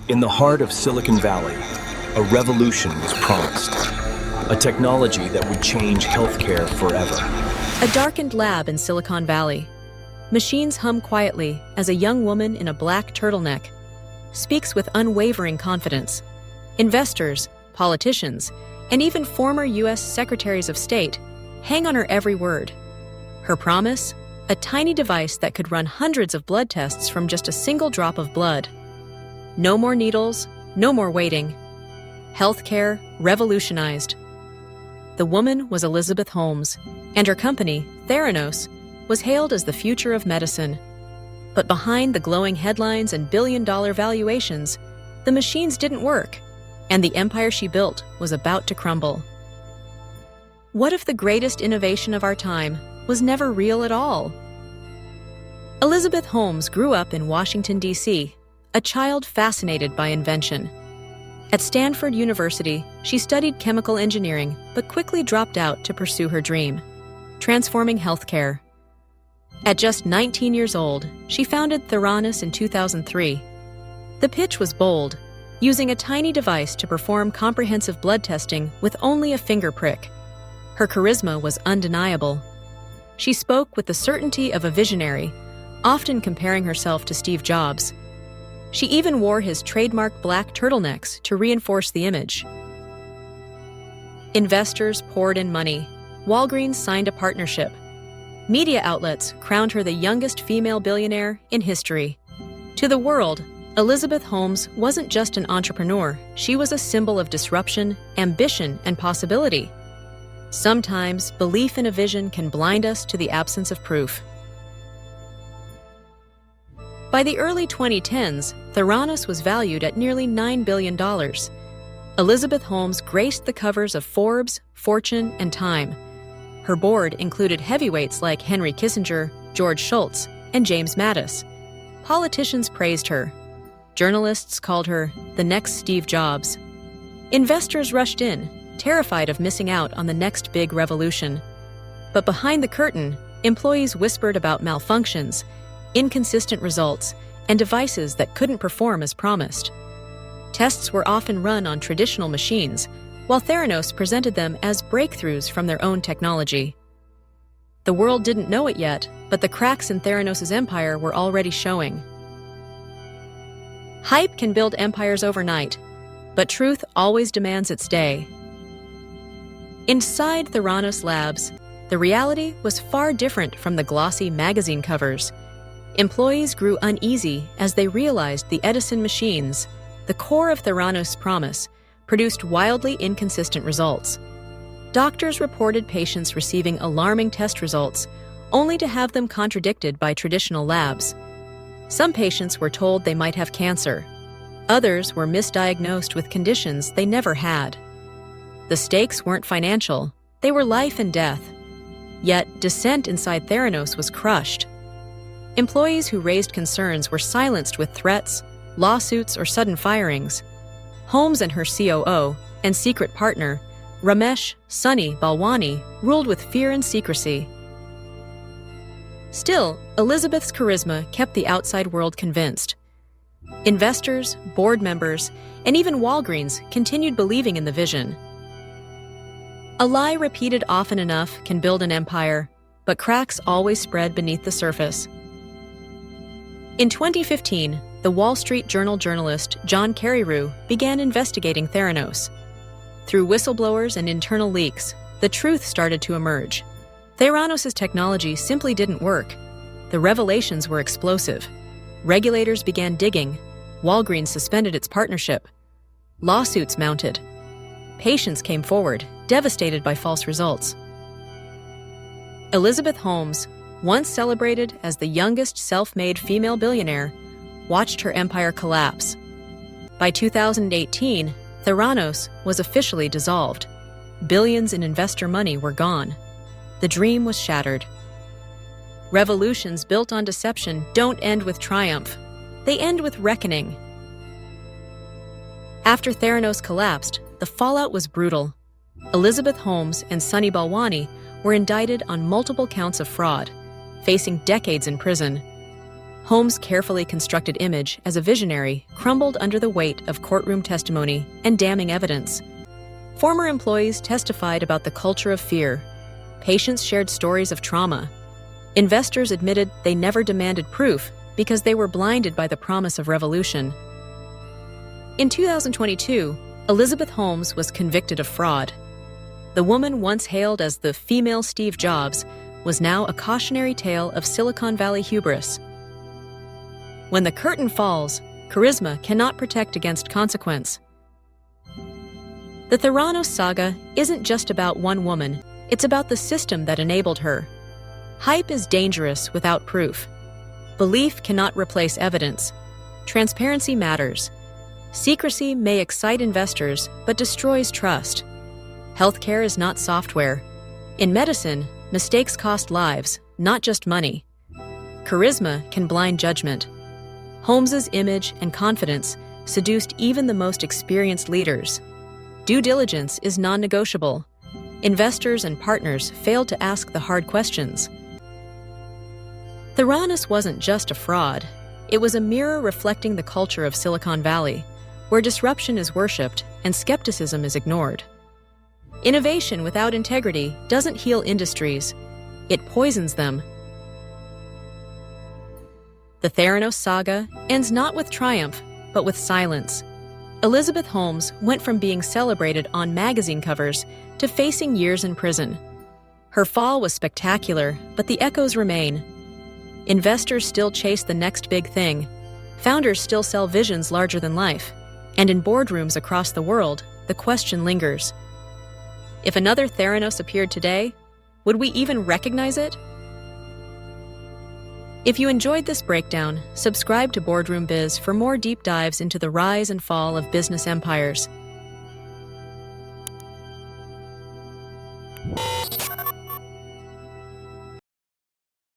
In the heart of Silicon Valley, a revolution was promised. A technology that would change healthcare forever. A darkened lab in Silicon Valley. Machines hum quietly as a young woman in a black turtleneck speaks with unwavering confidence. Investors, politicians, and even former U.S. Secretaries of State hang on her every word. Her promise? A tiny device that could run hundreds of blood tests from just a single drop of blood. No more needles, no more waiting. Healthcare revolutionized. The woman was Elizabeth Holmes, and her company, Theranos, was hailed as the future of medicine. But behind the glowing headlines and billion-dollar valuations, the machines didn't work, and the empire she built was about to crumble. What if the greatest innovation of our time was never real at all? Elizabeth Holmes grew up in Washington, D.C., a child fascinated by invention. At Stanford University, she studied chemical engineering but quickly dropped out to pursue her dream, transforming healthcare. At just 19 years old, she founded Theranos in 2003. The pitch was bold, using a tiny device to perform comprehensive blood testing with only a finger prick. Her charisma was undeniable. She spoke with the certainty of a visionary, often comparing herself to Steve Jobs. She even wore his trademark black turtlenecks to reinforce the image. Investors poured in money. Walgreens signed a partnership. Media outlets crowned her the youngest female billionaire in history. To the world, Elizabeth Holmes wasn't just an entrepreneur, she was a symbol of disruption, ambition, and possibility. Sometimes, belief in a vision can blind us to the absence of proof. By the early 2010s, Theranos was valued at nearly $9 billion. Elizabeth Holmes graced the covers of Forbes, Fortune, and Time. Her board included heavyweights like Henry Kissinger, George Shultz, and James Mattis. Politicians praised her. Journalists called her the next Steve Jobs. Investors rushed in, terrified of missing out on the next big revolution. But behind the curtain, employees whispered about malfunctions, inconsistent results, and devices that couldn't perform as promised. Tests were often run on traditional machines, while Theranos presented them as breakthroughs from their own technology. The world didn't know it yet, but the cracks in Theranos' empire were already showing. Hype can build empires overnight, but truth always demands its day. Inside Theranos Labs, the reality was far different from the glossy magazine covers. Employees grew uneasy as they realized the Edison machines, the core of Theranos' promise, produced wildly inconsistent results. Doctors reported patients receiving alarming test results, only to have them contradicted by traditional labs. Some patients were told they might have cancer. Others were misdiagnosed with conditions they never had. The stakes weren't financial, they were life and death. Yet dissent inside Theranos was crushed. Employees who raised concerns were silenced with threats, lawsuits, or sudden firings. Holmes and her COO and secret partner, Ramesh Sunny Balwani, ruled with fear and secrecy. Still, Elizabeth's charisma kept the outside world convinced. Investors, board members, and even Walgreens continued believing in the vision. A lie repeated often enough can build an empire, but cracks always spread beneath the surface. In 2015, the Wall Street Journal journalist John Carreyrou began investigating Theranos. Through whistleblowers and internal leaks, the truth started to emerge. Theranos' technology simply didn't work. The revelations were explosive. Regulators began digging. Walgreens suspended its partnership. Lawsuits mounted. Patients came forward, devastated by false results. Elizabeth Holmes, once celebrated as the youngest self-made female billionaire, watched her empire collapse. By 2018, Theranos was officially dissolved. Billions in investor money were gone. The dream was shattered. Revolutions built on deception don't end with triumph. They end with reckoning. After Theranos collapsed, the fallout was brutal. Elizabeth Holmes and Sunny Balwani were indicted on multiple counts of fraud, facing decades in prison. Holmes' carefully constructed image as a visionary crumbled under the weight of courtroom testimony and damning evidence. Former employees testified about the culture of fear. Patients shared stories of trauma. Investors admitted they never demanded proof because they were blinded by the promise of revolution. In 2022, Elizabeth Holmes was convicted of fraud. The woman once hailed as the female Steve Jobs was now a cautionary tale of Silicon Valley hubris. When the curtain falls, charisma cannot protect against consequence. The Theranos saga isn't just about one woman, it's about the system that enabled her. Hype is dangerous without proof. Belief cannot replace evidence. Transparency matters. Secrecy may excite investors, but destroys trust. Healthcare is not software. In medicine, mistakes cost lives, not just money. Charisma can blind judgment. Holmes's image and confidence seduced even the most experienced leaders. Due diligence is non-negotiable. Investors and partners failed to ask the hard questions. Theranos wasn't just a fraud. It was a mirror reflecting the culture of Silicon Valley, where disruption is worshipped and skepticism is ignored. Innovation without integrity doesn't heal industries. It poisons them. The Theranos saga ends not with triumph, but with silence. Elizabeth Holmes went from being celebrated on magazine covers to facing years in prison. Her fall was spectacular, but the echoes remain. Investors still chase the next big thing. Founders still sell visions larger than life. And in boardrooms across the world, the question lingers. If another Theranos appeared today, would we even recognize it? If you enjoyed this breakdown, subscribe to Boardroom Biz for more deep dives into the rise and fall of business empires.